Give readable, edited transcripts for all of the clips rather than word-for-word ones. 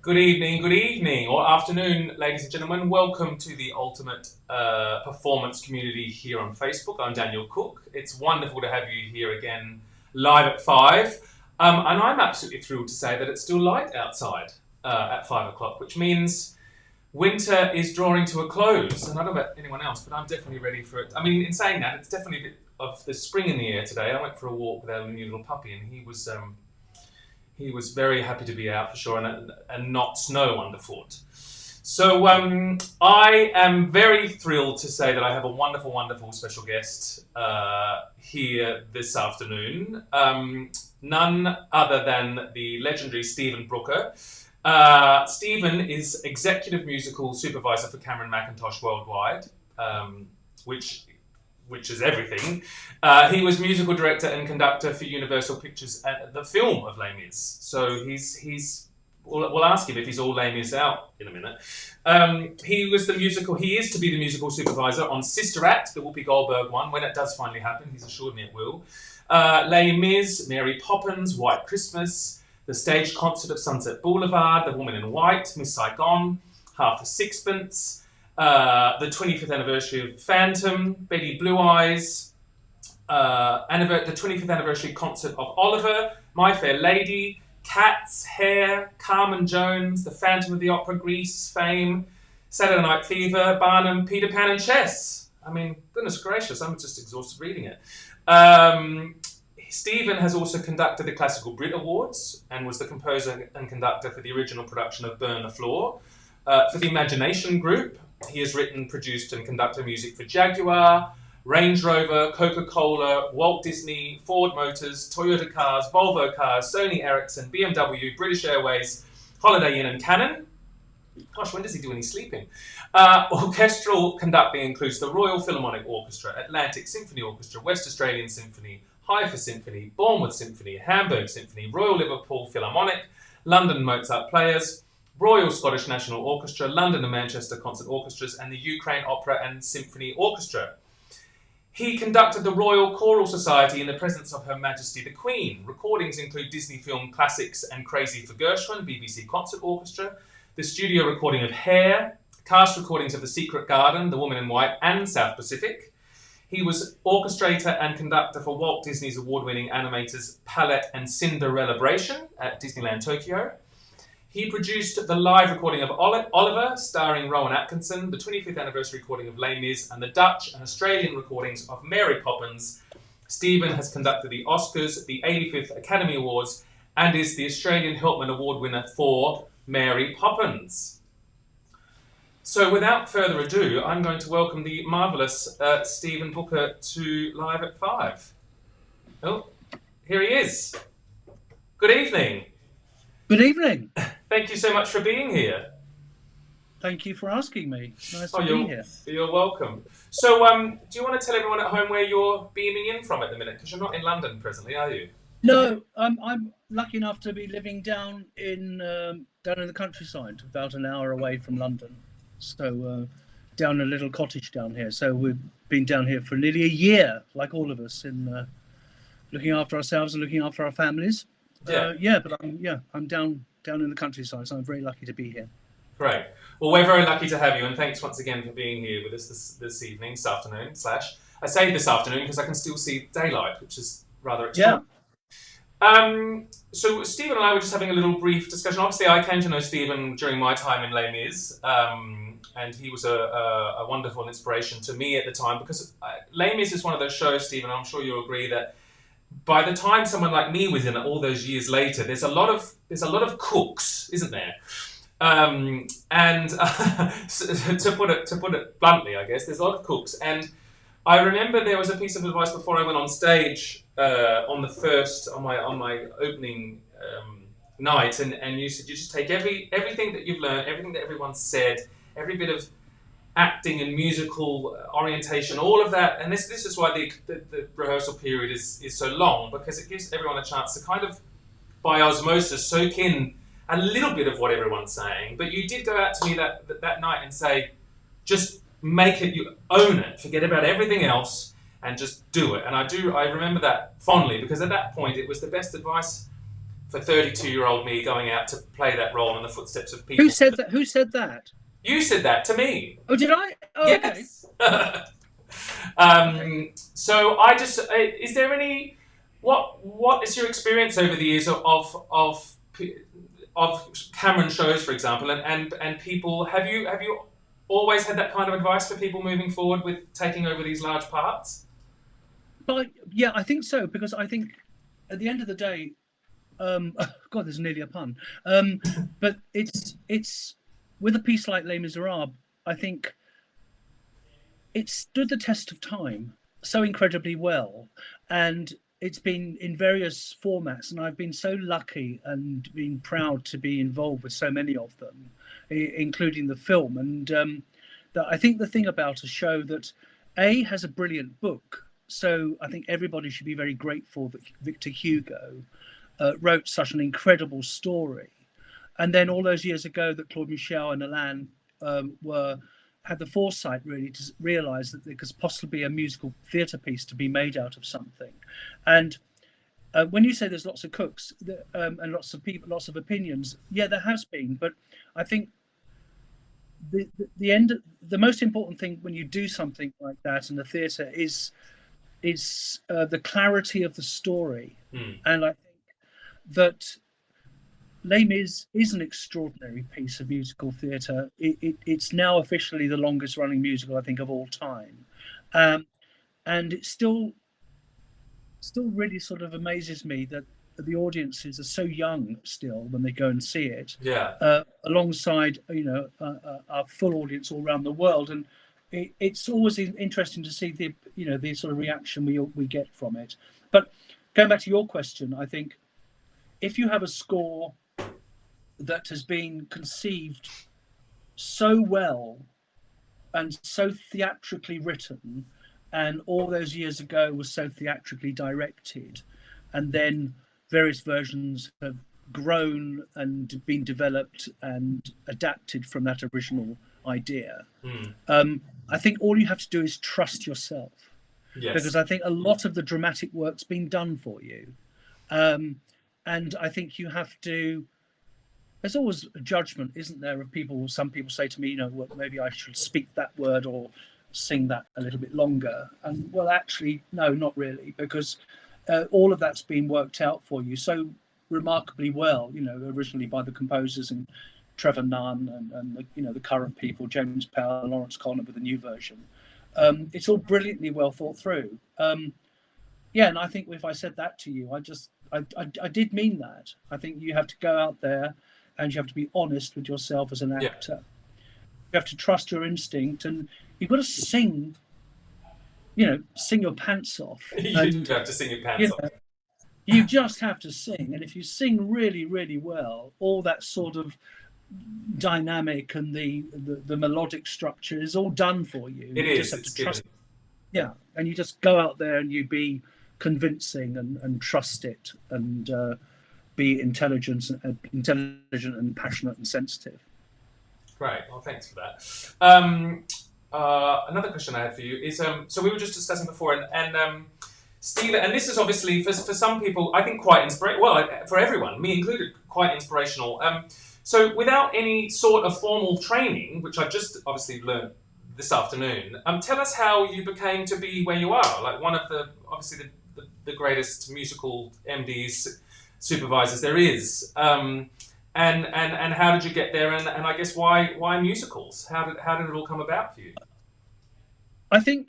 Good evening, or afternoon, ladies and gentlemen. Welcome to the Ultimate Performance Community here on Facebook. I'm Daniel Cook. It's wonderful to have you here again, live at 5. And I'm absolutely thrilled to say that it's still light outside at 5 o'clock, which means winter is drawing to a close. And I don't know about anyone else, but I'm definitely ready for it. I mean, in saying that, it's definitely a bit of the spring in the air today. I went for a walk with our new little puppy, and he was very happy to be out for sure and not snow underfoot. So I am very thrilled to say that I have a wonderful, wonderful special guest here this afternoon. None other than the legendary Stephen Brooker. Stephen is Executive Musical Supervisor for Cameron Mackintosh Worldwide, which is everything. He was musical director and conductor for Universal Pictures at the film of Les Mis. So we'll ask him if he's all Les Mis out in a minute. He is to be the musical supervisor on Sister Act, the Whoopi Goldberg one, when it does finally happen. He's assured me it will. Les Mis, Mary Poppins, White Christmas, the stage concert of Sunset Boulevard, The Woman in White, Miss Saigon, Half a Sixpence, the 25th anniversary of Phantom, Betty Blue Eyes, the 25th anniversary concert of Oliver, My Fair Lady, Cats, Hair, Carmen Jones, The Phantom of the Opera, Grease, Fame, Saturday Night Fever, Barnum, Peter Pan and Chess. I mean, goodness gracious, I'm just exhausted reading it. Stephen has also conducted the Classical Brit Awards and was the composer and conductor for the original production of Burn the Floor. For the Imagination Group, he has written, produced and conducted music for Jaguar, Range Rover, Coca-Cola, Walt Disney, Ford Motors, Toyota Cars, Volvo Cars, Sony Ericsson, BMW, British Airways, Holiday Inn and Canon. Gosh, when does he do any sleeping? Orchestral conducting includes the Royal Philharmonic Orchestra, Atlantic Symphony Orchestra, West Australian Symphony, Haifa Symphony, Bournemouth Symphony, Hamburg Symphony, Royal Liverpool Philharmonic, London Mozart Players, Royal Scottish National Orchestra, London and Manchester Concert Orchestras, and the Ukraine Opera and Symphony Orchestra. He conducted the Royal Choral Society in the presence of Her Majesty the Queen. Recordings include Disney film classics and Crazy for Gershwin, BBC Concert Orchestra, the studio recording of Hair, cast recordings of The Secret Garden, The Woman in White, and South Pacific. He was orchestrator and conductor for Walt Disney's award-winning animators Palette and Cinderellabration at Disneyland Tokyo. He produced the live recording of Oliver, starring Rowan Atkinson, the 25th anniversary recording of Les Mis, and the Dutch and Australian recordings of Mary Poppins. Stephen has conducted the Oscars, the 85th Academy Awards, and is the Australian Helpman Award winner for Mary Poppins. So without further ado, I'm going to welcome the marvellous Stephen Brooker to Live at 5. Oh, here he is. Good evening. Good evening. Thank you so much for being here. Thank you for asking me. Nice to be here. You're welcome. So, do you want to tell everyone at home where you're beaming in from at the minute? Because you're not in London presently, are you? No, I'm lucky enough to be living down in the countryside, about an hour away from London. So, down a little cottage down here. So we've been down here for nearly a year, like all of us, in looking after ourselves and looking after our families. But I'm down in the countryside, so I'm very lucky to be here. Great. Well, we're very lucky to have you, and thanks once again for being here with us this evening, this afternoon, I say this afternoon because I can still see daylight, which is rather exciting. Yeah. So Stephen and I were just having a little brief discussion. Obviously, I came to know Stephen during my time in Les Mis, and he was a wonderful inspiration to me at the time, because Les Mis is one of those shows, Stephen, I'm sure you'll agree, that by the time someone like me was in it all those years later, there's a lot of cooks, isn't there? And to put it bluntly, I guess there's a lot of cooks. And I remember there was a piece of advice before I went on stage on my opening night, and you said you just take everything that you've learned, everything that everyone said, every bit of acting and musical orientation, all of that, and this is why the rehearsal period is so long, because it gives everyone a chance to kind of, by osmosis, soak in a little bit of what everyone's saying. But you did go out to me that night and say, just make it, you own it, forget about everything else, and just do it. And I remember that fondly, because at that point it was the best advice for 32-year-old me going out to play that role in the footsteps of people. Who said that? Who said that? You said that to me. Oh, did I? Oh, yes. Okay. So I just, is there any, what is your experience over the years of Cameron shows, for example, and people, have you always had that kind of advice for people moving forward with taking over these large parts? But yeah, I think so, because I think at the end of the day, God, there's nearly a pun. But it's with a piece like Les Misérables, I think it stood the test of time so incredibly well, and it's been in various formats, and I've been so lucky and been proud to be involved with so many of them, including the film. And that I think the thing about a show that has a brilliant book, so I think everybody should be very grateful that Victor Hugo wrote such an incredible story, and then all those years ago that Claude Michel and Alain had the foresight really to realise that there could possibly be a musical theatre piece to be made out of something. And when you say there's lots of cooks and lots of people, lots of opinions, yeah, there has been. But I think the most important thing when you do something like that in the theatre is the clarity of the story. And I think that Les Mis is an extraordinary piece of musical theatre. It's now officially the longest running musical, I think, of all time. And it still really sort of amazes me that the audiences are so young still when they go and see it. Yeah. Alongside, our full audience all around the world. And it's always interesting to see the sort of reaction we get from it. But going back to your question, I think if you have a score that has been conceived so well and so theatrically written, and all those years ago was so theatrically directed, and then various versions have grown and been developed and adapted from that original idea. I think all you have to do is trust yourself. Yes. Because I think a lot of the dramatic work's been done for you. And I think you have to, there's always a judgment, isn't there, of people. Some people say to me, well, maybe I should speak that word or sing that a little bit longer. And well, actually, no, not really, because all of that's been worked out for you so remarkably well, originally by the composers and Trevor Nunn and the current people, James Powell and Lawrence Connor with the new version. It's all brilliantly well thought through. Yeah, and I think if I said that to you, I did mean that. I think you have to go out there and you have to be honest with yourself as an actor. Yeah. You have to trust your instinct, and you've got to sing, sing your pants off. You have to sing your pants off. You just have to sing. And if you sing really, really well, all that sort of dynamic and the melodic structure is all done for you. You just have to trust. Yeah, and you just go out there and you be convincing and trust it and be intelligent and passionate and sensitive. Great. Well, thanks for that. Another question I had for you is, so we were just discussing before, and Steve, and this is obviously for some people, I think quite inspirational. Well, for everyone, me included, quite inspirational. So without any sort of formal training, which I've just obviously learned this afternoon, tell us how you became to be where you are, like one of the greatest musical MDs, supervisors there is. And how did you get there? And I guess why musicals? How did it all come about for you? I think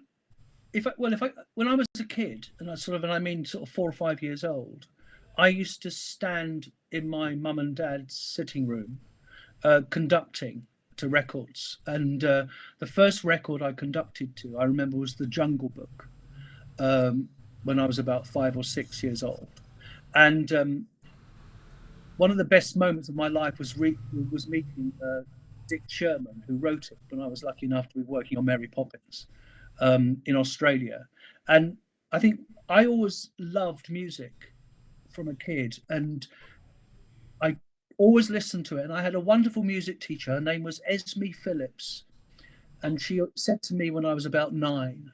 when I was a kid, and I mean sort of 4 or 5 years old, I used to stand in my mum and dad's sitting room, conducting to records. And the first record I conducted to, I remember, was The Jungle Book, when I was about 5 or 6 years old. And one of the best moments of my life was meeting Dick Sherman, who wrote it when I was lucky enough to be working on Mary Poppins in Australia. And I think I always loved music from a kid, and I always listened to it. And I had a wonderful music teacher. Her name was Esme Phillips. And she said to me when I was about 9,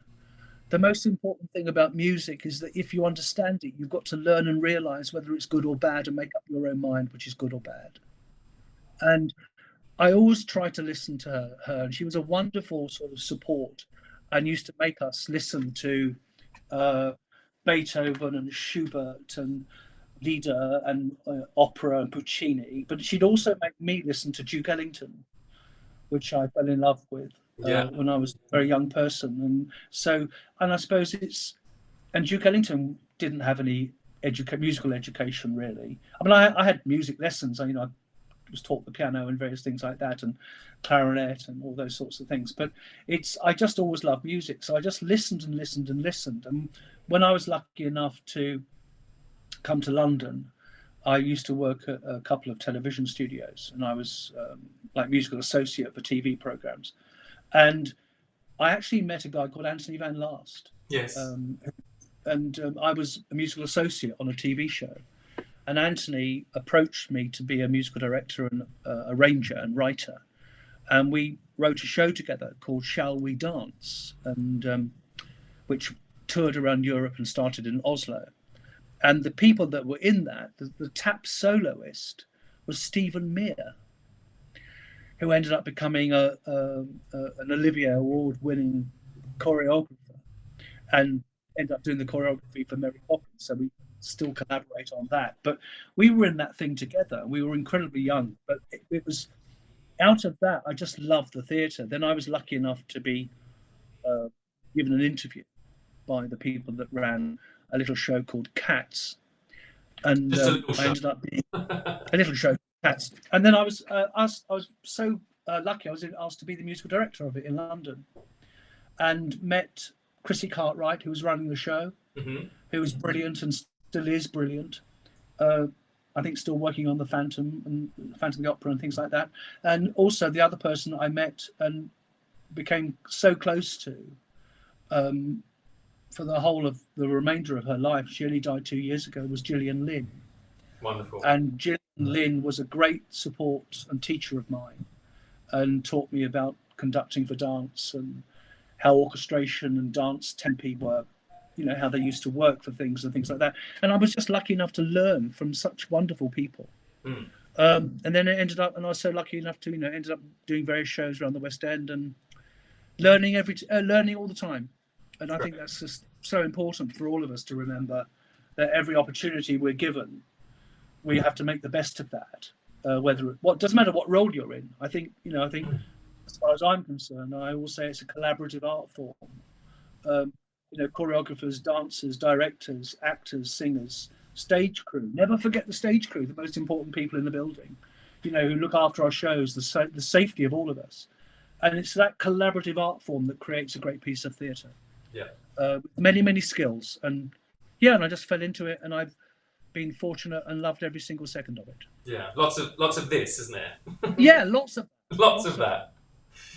the most important thing about music is that if you understand it, you've got to learn and realize whether it's good or bad and make up your own mind which is good or bad. And I always try to listen to her, and she was a wonderful sort of support, and used to make us listen to uh, Beethoven and Schubert and Lieder and opera and Puccini. But she'd also make me listen to Duke Ellington, which I fell in love with Yeah. when I was a very young person. And so, and I suppose and Duke Ellington didn't have any musical education really. I mean, I had music lessons. I was taught the piano and various things like that, and clarinet and all those sorts of things. But I just always loved music, so I just listened and listened and listened. And when I was lucky enough to come to London, I used to work at a couple of television studios, and I was like musical associate for TV programs. And I actually met a guy called Anthony Van Last. Yes. I was a musical associate on a TV show. And Anthony approached me to be a musical director and arranger and writer. And we wrote a show together called Shall We Dance, and which toured around Europe and started in Oslo. And the people that were in that, the tap soloist was Stephen Mear, who ended up becoming an Olivier Award-winning choreographer and ended up doing the choreography for Mary Poppins. So we still collaborate on that. But we were in that thing together. We were incredibly young, but it was out of that, I just loved the theatre. Then I was lucky enough to be given an interview by the people that ran a little show called Cats. And I ended up being a little show, Cats. And then I was so lucky, I was asked to be the musical director of it in London, and met Chrissy Cartwright, who was running the show, who was brilliant and still is brilliant. I think still working on the Phantom and Phantom of the Opera and things like that. And also the other person I met and became so close to for the whole of the remainder of her life, she only died 2 years ago, was Gillian Lynn. Wonderful. And Gillian Lynn was a great support and teacher of mine, and taught me about conducting for dance and how orchestration and dance tempi work, how they used to work for things and things like that. And I was just lucky enough to learn from such wonderful people. And then it ended up, and I was so lucky enough to, ended up doing various shows around the West End and learning all the time. And I think that's just so important for all of us to remember that every opportunity we're given, we have to make the best of that. Doesn't matter what role you're in. I think as far as I'm concerned, I always say it's a collaborative art form. Choreographers, dancers, directors, actors, singers, stage crew. Never forget the stage crew, the most important people in the building, who look after our shows, the safety of all of us. And it's that collaborative art form that creates a great piece of theatre. Yeah. With many, many skills. And I just fell into it, and I've been fortunate and loved every single second of it. Yeah, lots of this, isn't there? Yeah, lots of that.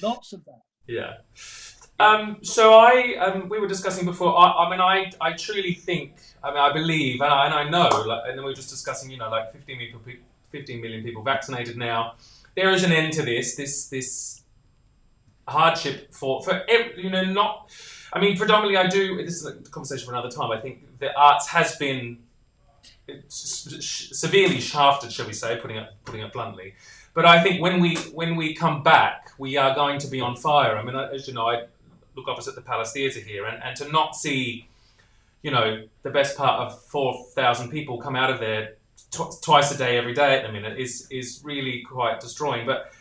Lots of that. Yeah. So we were discussing before. I truly think. I believe, and I know. And then we were just discussing. 15 million people vaccinated now. There is an end to this hardship for not. Predominantly I do. This is a conversation for another time. I think the arts has been severely shafted, shall we say, putting it bluntly. But I think when we come back, we are going to be on fire. As you know, I look opposite the Palace Theatre here, and to not see, the best part of 4,000 people come out of there twice a day, every day at the minute is really quite destroying. But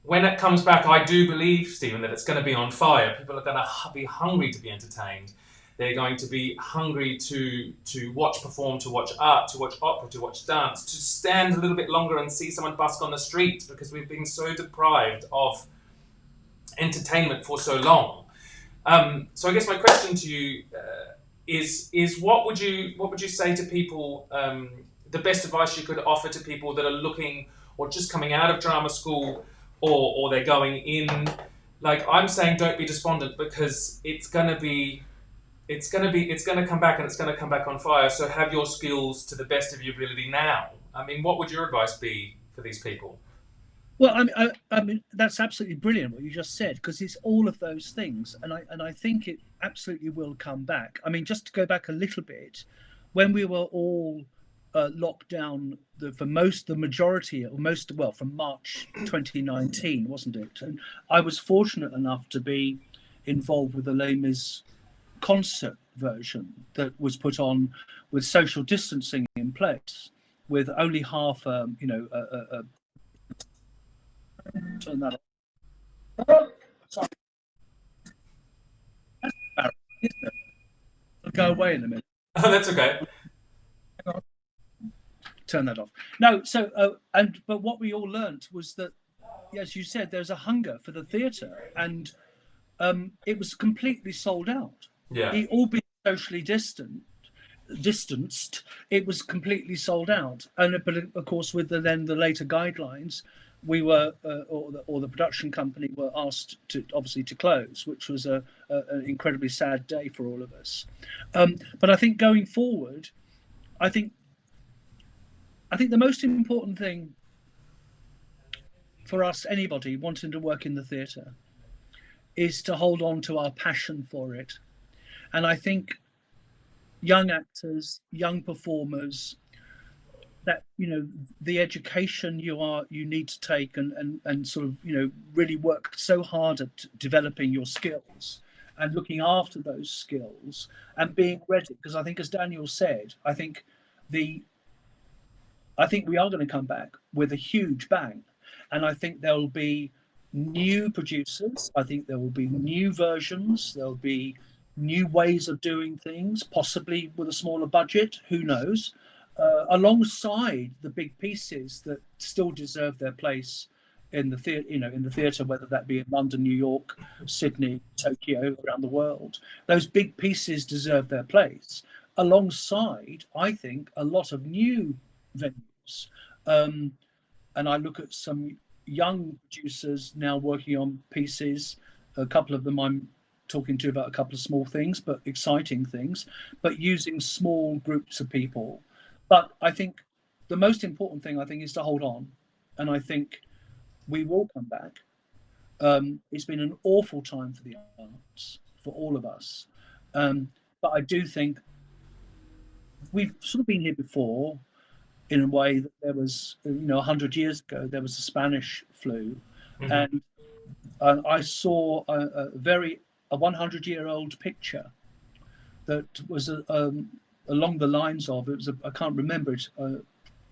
when it comes back, I do believe, Stephen, that it's going to be on fire. People are going to be hungry to be entertained. They're going to be hungry to perform, to watch art, to watch opera, to watch dance, to stand a little bit longer and see someone busk on the street, because we've been so deprived of entertainment for so long. So I guess my question to you is what would you say to people? The best advice you could offer to people that are looking or just coming out of drama school, or they're going in. Like I'm saying, don't be despondent, because it's going to come back, and it's going to come back on fire. So have your skills to the best of your ability now. What would your advice be for these people? Well, I mean, that's absolutely brilliant what you just said, because it's all of those things, and I think it absolutely will come back. I mean, just to go back a little bit, when we were all locked down for the majority, or most, well, from March 2019, wasn't it? And I was fortunate enough to be involved with the Les Mis concert version that was put on with social distancing in place, with only half, turn that off. Sorry, it'll go away in a minute. Oh, that's okay. Turn that off. No, so but what we all learnt was that, as you said, there's a hunger for the theatre, and it was completely sold out. Yeah. Albeit socially distanced, it was completely sold out. And but of course, with the later guidelines, we were or the production company were asked to obviously to close, which was an incredibly sad day for all of us. But I think going forward, I think the most important thing for us, anybody wanting to work in the theatre, is to hold on to our passion for it. And I think young actors, young performers, that the education you need to take and sort of really work so hard at developing your skills and looking after those skills and being ready, because I think, as Daniel said, I think we are going to come back with a huge bang, and I think there will be new producers. I think there will be new versions. There'll be new ways of doing things, possibly with a smaller budget. Who knows? Alongside the big pieces that still deserve their place in the theatre, whether that be in London, New York, Sydney, Tokyo, around the world. Those big pieces deserve their place, alongside, I think, a lot of new venues. And I look at some young producers now working on pieces. A couple of them I'm talking to about a couple of small things, but exciting things, but using small groups of people. But I think the most important thing, is to hold on. And I think we will come back. It's been an awful time for the arts, for all of us. But I do think we've sort of been here before, in a way that there was, 100 years ago, there was the Spanish flu. Mm-hmm. And I saw a 100-year-old picture that was along the lines of, I can't remember it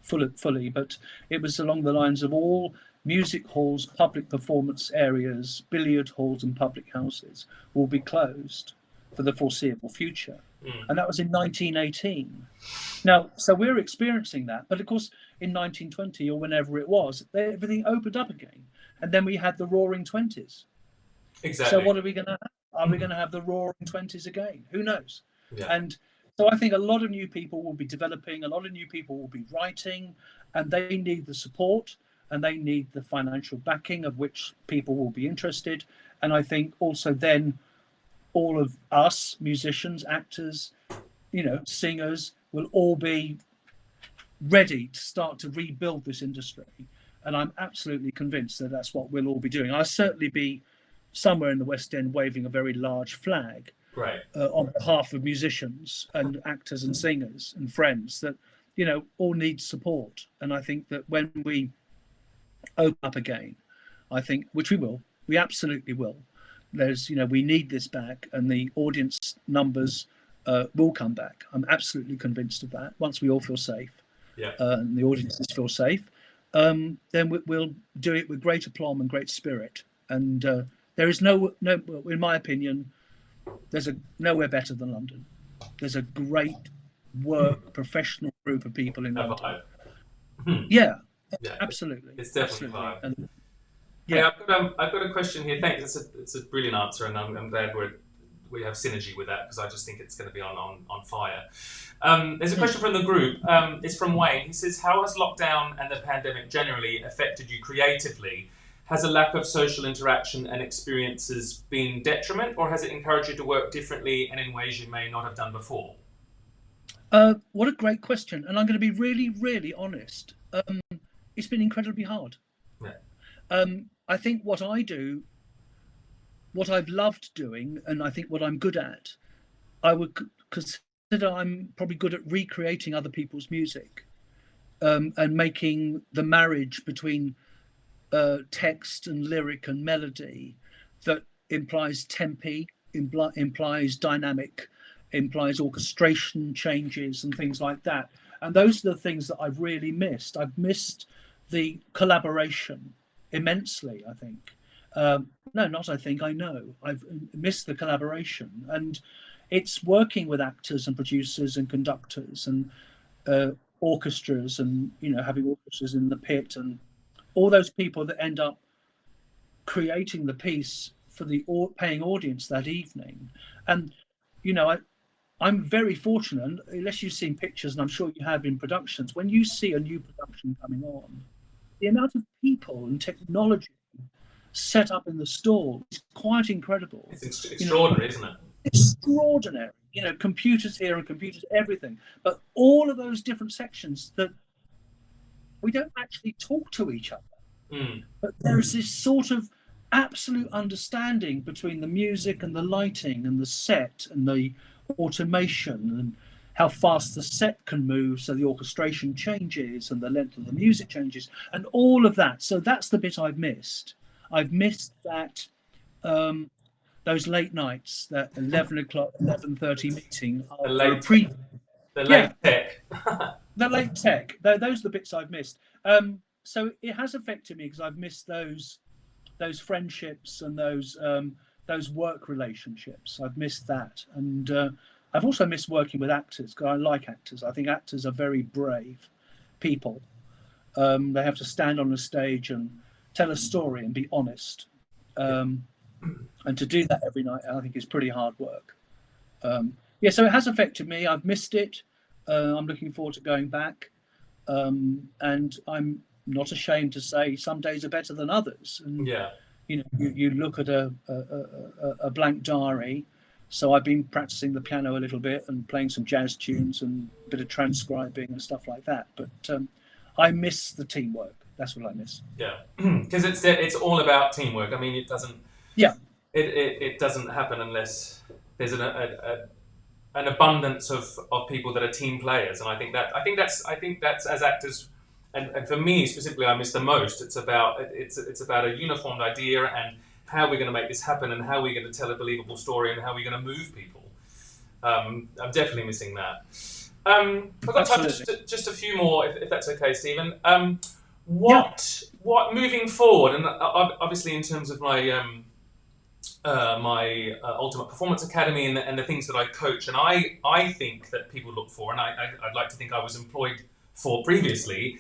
fully, but it was along the lines of all music halls, public performance areas, billiard halls and public houses will be closed for the foreseeable future. And that was in 1918. Now, so we're experiencing that, but of course in 1920 or whenever it was, everything opened up again. And then we had the Roaring Twenties. Exactly. So what are we going to have? Are we going to have the Roaring Twenties again? Who knows? Yeah. And so I think a lot of new people will be developing, a lot of new people will be writing, and they need the support and they need the financial backing of which people will be interested. And I think also then all of us, musicians, actors, singers, will all be ready to start to rebuild this industry. And I'm absolutely convinced that that's what we'll all be doing. I'll certainly be somewhere in the West End waving a very large flag, right, on behalf of musicians and actors and singers and friends that, all need support. And I think that when we open up again, I think, which we absolutely will, we need this back, and the audience numbers will come back. I'm absolutely convinced of that. Once we all feel safe, and the audiences feel safe, then we'll do it with great aplomb and great spirit. And there is no, in my opinion, there's nowhere better than London. There's a great professional group of people in London. Yeah, absolutely. It's definitely vibe. And, I've got a question here. Thanks. It's a brilliant answer, and I'm glad we have synergy with that, because I just think it's going to be on fire. There's a question from the group. It's from Wayne. He says, "How has lockdown and the pandemic generally affected you creatively? Has a lack of social interaction and experiences been detriment, or has it encouraged you to work differently and in ways you may not have done before?" What a great question. And I'm going to be really, really honest. It's been incredibly hard. Yeah. I think what I do, what I've loved doing, and I think what I'm good at, I would consider I'm probably good at recreating other people's music, and making the marriage between text and lyric and melody that implies tempi, implies dynamic, implies orchestration changes and things like that. And those are the things that I've really missed. I've missed the collaboration immensely, I think. No, not I think, I know. I've missed the collaboration. And it's working with actors and producers and conductors and orchestras, and having orchestras in the pit, and all those people that end up creating the piece for the paying audience that evening. And I'm very fortunate, unless you've seen pictures, and I'm sure you have in productions, when you see a new production coming on, the amount of people and technology set up in the stall is quite incredible. It's extraordinary, isn't it? Extraordinary. Computers here and computers everything, but all of those different sections that we don't actually talk to each other. But there's this sort of absolute understanding between the music and the lighting and the set and the automation and how fast the set can move, so the orchestration changes and the length of the music changes and all of that. So that's the bit I've missed. I've missed that, those late nights, that 11 o'clock, 11:30 meeting. The late tech. The late tech. Those are the bits I've missed. So it has affected me because I've missed those friendships and those work relationships. I've missed that, and I've also missed working with actors because I like actors. I think actors are very brave people. They have to stand on a stage and tell a story and be honest, and to do that every night, I think, is pretty hard work. So it has affected me. I've missed it. I'm looking forward to going back, and I'm not ashamed to say some days are better than others. And you look at a blank diary. So I've been practicing the piano a little bit and playing some jazz tunes and a bit of transcribing and stuff like that. But I miss the teamwork. That's what I miss. Yeah, because it's all about teamwork. I mean, it doesn't. Yeah. It doesn't happen unless there's an abundance of people that are team players, and I think that's as actors, and for me specifically, I miss the most. It's about a uniformed idea and how we're going to make this happen and how we're going to tell a believable story and how we're going to move people. I'm definitely missing that. I've got time for just a few more, if that's okay, Stephen. What moving forward, and obviously in terms of my my Ultimate Performance Academy and the things that I coach, and I think that people look for, and I'd like to think I was employed for previously,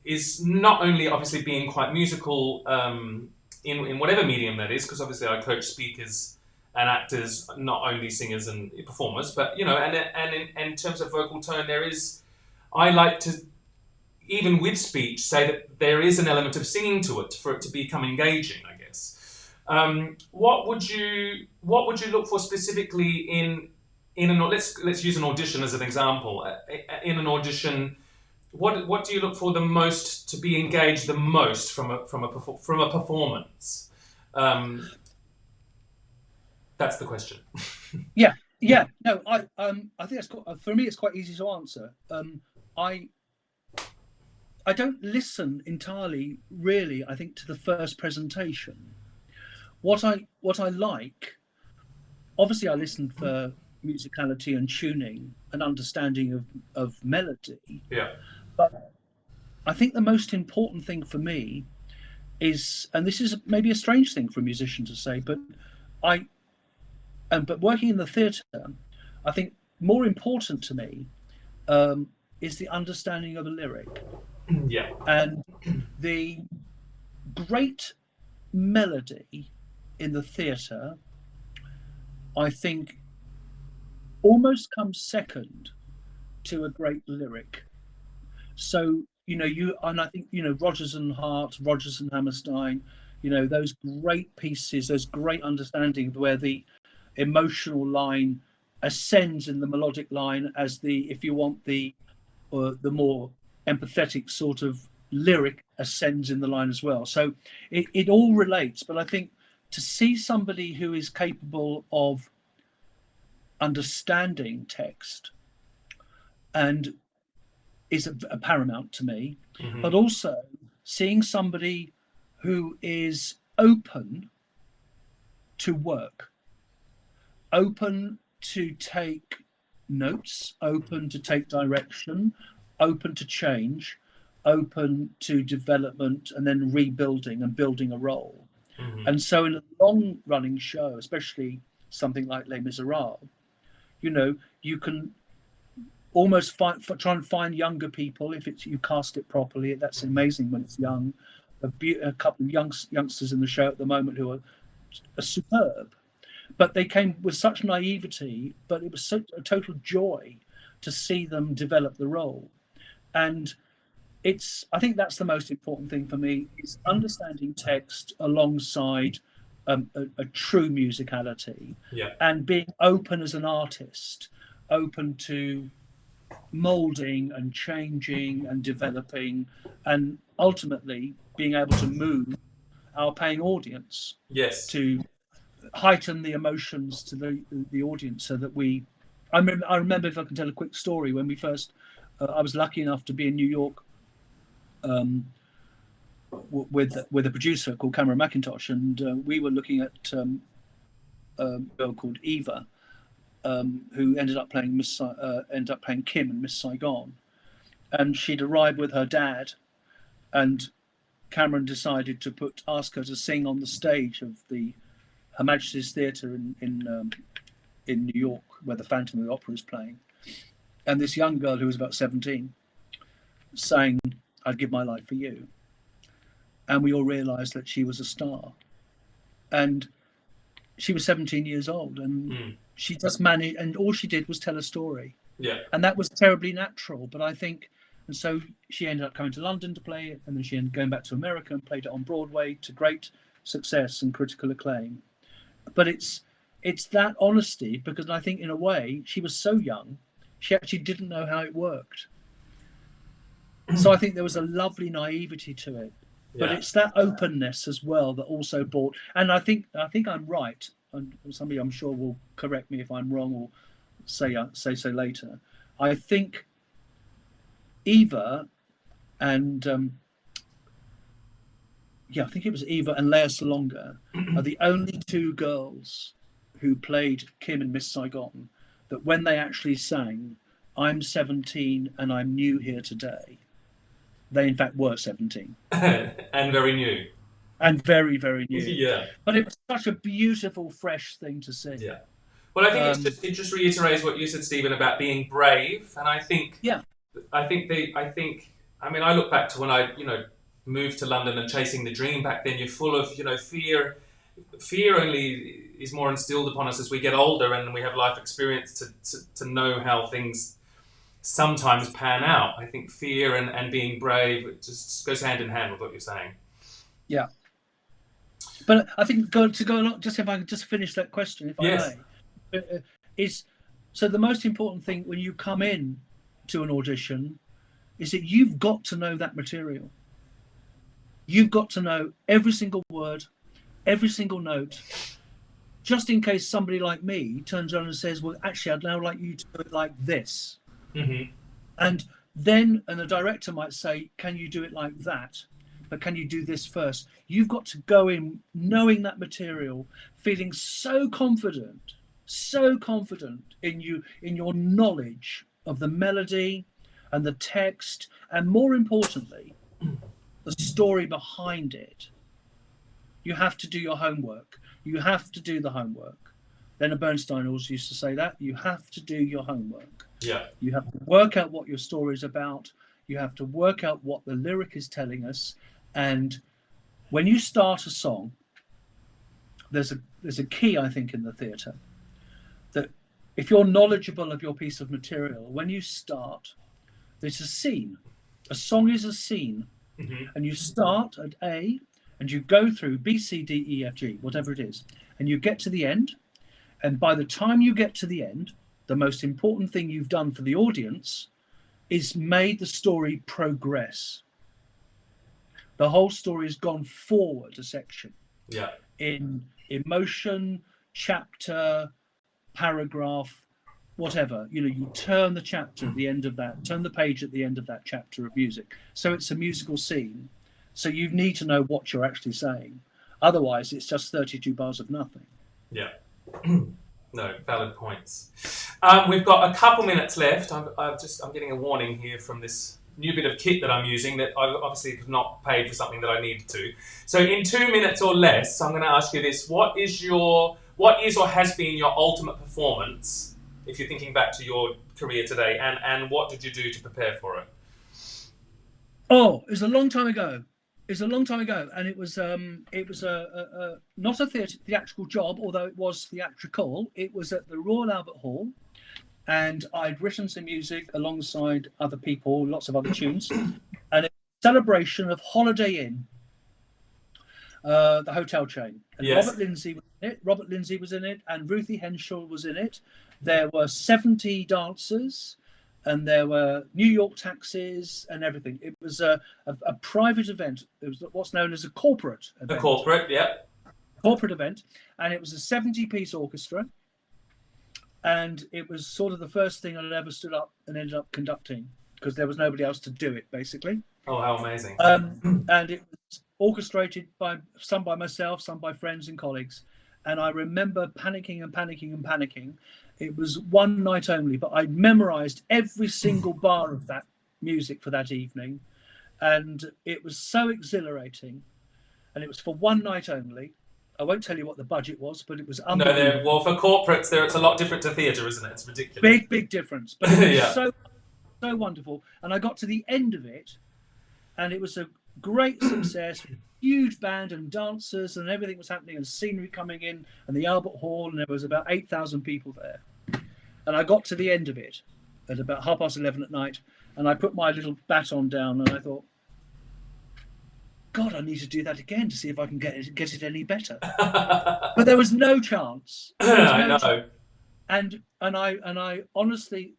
is not only obviously being quite musical in whatever medium that is, because obviously I coach speakers and actors, not only singers and performers, but and in terms of vocal tone, I like to, even with speech, say that there is an element of singing to it for it to become engaging, I guess. What would you look for specifically in let's use an audition as an example. In an audition, what do you look for the most to be engaged the most from a performance? That's the question. Yeah. No, I think that's for me. It's quite easy to answer. I don't listen entirely, really, I think, to the first presentation. What I like, obviously I listen for musicality and tuning and understanding of melody. Yeah. But I think the most important thing for me is, and this is maybe a strange thing for a musician to say, but but working in the theatre, I think more important to me is the understanding of a lyric. Yeah. And the great melody in the theatre, I think, almost comes second to a great lyric. So, and I think, Rodgers and Hart, Rodgers and Hammerstein, those great pieces, those great understanding where the emotional line ascends in the melodic line as if you want the more empathetic sort of lyric ascends in the line as well. So it all relates. But I think to see somebody who is capable of understanding text and is a paramount to me, but also seeing somebody who is open to work, open to take notes, open to take direction, open to change, open to development and then rebuilding and building a role. And so in a long running show, especially something like Les Misérables, you know, you can almost try and find younger people if it's you cast it properly. That's amazing when it's young. A couple of youngsters in the show at the moment who are superb, but they came with such naivety, but it was such a total joy to see them develop the role. And I think that's the most important thing for me, is understanding text alongside a true musicality, and being open as an artist, open to molding and changing and developing, and ultimately being able to move our paying audience to heighten the emotions to the audience, so that I remember, if I can tell a quick story, when we first I was lucky enough to be in New York with a producer called Cameron Mackintosh, and we were looking at a girl called Eva, who ended up playing Kim in Miss Saigon, and she'd arrived with her dad, and Cameron decided to ask her to sing on the stage of Her Majesty's Theatre in New York, where the Phantom of the Opera is playing. And this young girl who was about 17 sang "I'd Give My Life for You," and we all realised that she was a star. And she was 17 years old, and she just managed, and all she did was tell a story. And that was terribly natural. But I think, and so she ended up coming to London to play it, and then she ended up going back to America and played it on Broadway to great success and critical acclaim. But it's that honesty, because I think in a way she was so young, she actually didn't know how it worked. So I think there was a lovely naivety to it. But it's that openness as well that also brought, and I think I'm right, and somebody I'm sure will correct me if I'm wrong or say so later. I think Eva and I think it was Eva and Lea Salonga are the only two girls who played Kim in Miss Saigon that when they actually sang "I'm 17 and I'm new here today," they in fact were 17. And very new. And very, very new. Yeah. But it was such a beautiful, fresh thing to see. Yeah. Well, I think it just reiterates what you said, Stephen, about being brave. And I think, I mean, I look back to when I, moved to London and chasing the dream back then. You're full of, fear. Fear only is more instilled upon us as we get older and we have life experience to know how things sometimes pan out. I think fear and being brave, it just goes hand in hand with what you're saying. Yeah. But I think to go along, just if I could just finish that question, if I may, is so the most important thing when you come in to an audition is that you've got to know that material. You've got to know every single word, every single note, just in case somebody like me turns around and says, well, actually, I'd now like you to do it like this. And the director might say, can you do it like that? But can you do this first? You've got to go in knowing that material, feeling so confident in your knowledge of the melody and the text, and more importantly, the story behind it. You have to do your homework. You have to do the homework. Leonard Bernstein always used to say that. You have to do your homework. Yeah. You have to work out what your story is about. You have to work out what the lyric is telling us. And when you start a song, there's a key, I think, in the theatre, that if you're knowledgeable of your piece of material, when you start, there's a scene. A song is a scene. And you start at A and you go through B, C, D, E, F, G, whatever it is, and you get to the end. And by the time you get to the end, the most important thing you've done for the audience is made the story progress. The whole story has gone forward a section. Yeah. In emotion, chapter, paragraph, whatever. You turn the chapter at the end of that, turn the page at the end of that chapter of music. So it's a musical scene. So you need to know what you're actually saying. Otherwise, it's just 32 bars of nothing. Yeah. No, valid points. We've got a couple minutes left. I'm getting a warning here from this new bit of kit that I'm using that I obviously have not paid for something that I needed to. So in 2 minutes or less, I'm going to ask you this: what is or has been your ultimate performance, if you're thinking back to your career today, and what did you do to prepare for it? Oh, it was a long time ago. And it was not a theatrical job, although it was theatrical. It was at the Royal Albert Hall, and I'd written some music alongside other people, lots of other tunes, and it's a celebration of Holiday Inn, the hotel chain. And yes. Robert Lindsay was in it, and Ruthie Henschel was in it. There were 70 dancers, and there were New York taxis and everything. It was a private event. It was what's known as a corporate event. A corporate, yeah. Corporate event. And it was a 70-piece orchestra. And it was sort of the first thing I ever stood up and ended up conducting, because there was nobody else to do it, basically. Oh, how amazing. And it was orchestrated by some by myself, some by friends and colleagues. And I remember panicking. It was one night only, but I memorized every single bar of that music for that evening. And it was so exhilarating. And it was for one night only. I won't tell you what the budget was, but it was unbelievable. Well, for corporates, it's a lot different to theatre, isn't it? It's ridiculous. Big difference. But it was yeah. so wonderful. And I got to the end of it, and it was a great success. Huge band and dancers and everything was happening, and scenery coming in, and the Albert Hall, and there was about 8,000 people there. And I got to the end of it at about 11:30 at night, and I put my little baton down, and I thought, God, I need to do that again to see if I can get it any better. But there was no chance. I know. And I honestly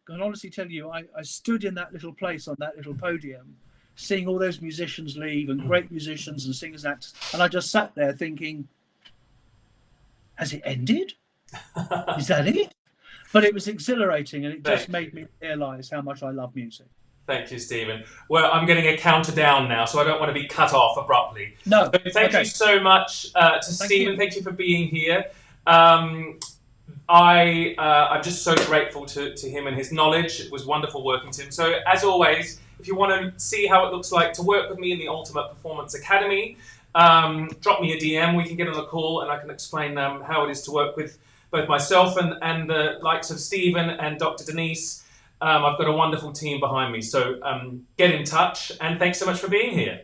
tell you, I stood in that little place on that little podium, seeing all those musicians leave, and great musicians and singers and actors, and I just sat there thinking, has it ended? Is that it? But it was exhilarating, and it just made me realise how much I love music. Thank you, Stephen. Well, I'm getting a counter down now, so I don't want to be cut off abruptly. No. So thank you so much to Stephen. Thank you for being here. I'm just so grateful to him and his knowledge. It was wonderful working to him. So, as always, if you want to see how it looks like to work with me in the Ultimate Performance Academy, drop me a DM. We can get on a call, and I can explain how it is to work with both myself and the likes of Stephen and Dr. Denise. I've got a wonderful team behind me, so get in touch, and thanks so much for being here.